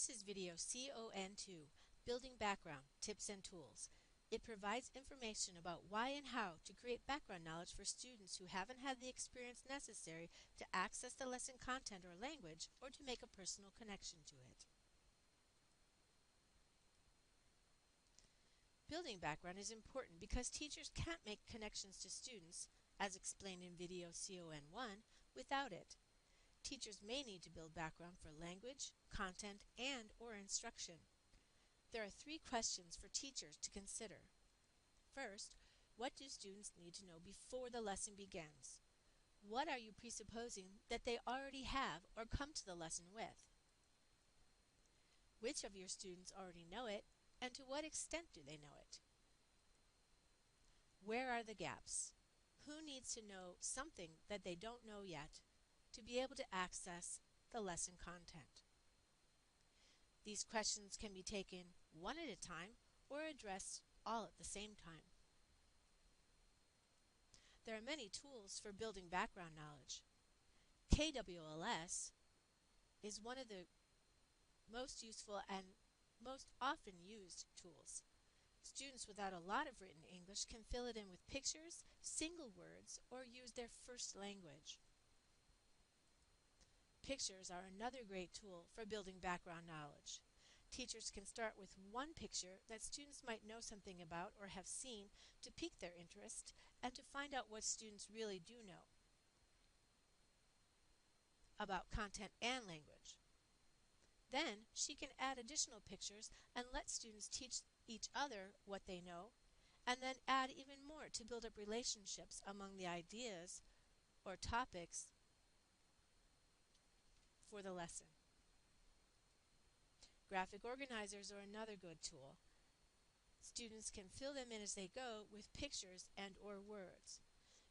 This is video CON2, Building Background, Tips and Tools. It provides information about why and how to create background knowledge for students who haven't had the experience necessary to access the lesson content or language or to make a personal connection to it. Building background is important because teachers can't make connections to students, as explained in video CON1, without it. Teachers may need to build background for language, content, and/or instruction. There are 3 questions for teachers to consider. First, what do students need to know before the lesson begins? What are you presupposing that they already have or come to the lesson with? Which of your students already know it, and to what extent do they know it? Where are the gaps? Who needs to know something that they don't know yet to be able to access the lesson content? These questions can be taken one at a time or addressed all at the same time. There are many tools for building background knowledge. KWLS is one of the most useful and most often used tools. Students without a lot of written English can fill it in with pictures, single words, or use their first language. Pictures are another great tool for building background knowledge. Teachers can start with one picture that students might know something about or have seen to pique their interest and to find out what students really do know about content and language. Then she can add additional pictures and let students teach each other what they know, and then add even more to build up relationships among the ideas or topics for the lesson. Graphic organizers are another good tool. Students can fill them in as they go with pictures and/or words.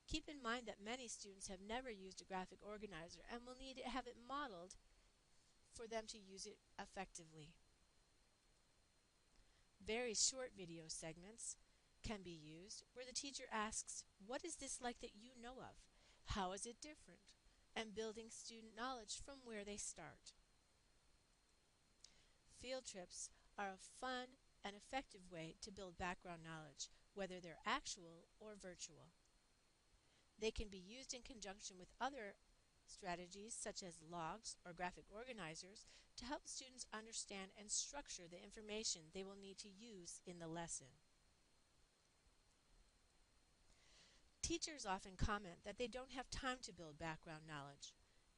Keep in mind that many students have never used a graphic organizer and will need to have it modeled for them to use it effectively. Very short video segments can be used where the teacher asks, "What is this like that you know of? How is it different?" and building student knowledge from where they start. Field trips are a fun and effective way to build background knowledge, whether they're actual or virtual. They can be used in conjunction with other strategies such as logs or graphic organizers to help students understand and structure the information they will need to use in the lesson. Teachers often comment that they don't have time to build background knowledge,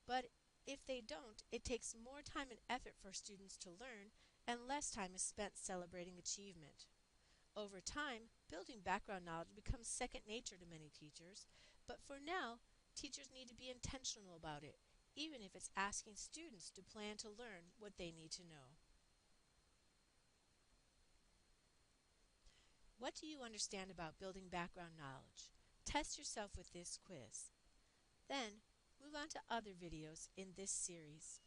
but if they don't, it takes more time and effort for students to learn, and less time is spent celebrating achievement. Over time, building background knowledge becomes second nature to many teachers, but for now, teachers need to be intentional about it, even if it's asking students to plan to learn what they need to know. What do you understand about building background knowledge? Test yourself with this quiz. Then, move on to other videos in this series.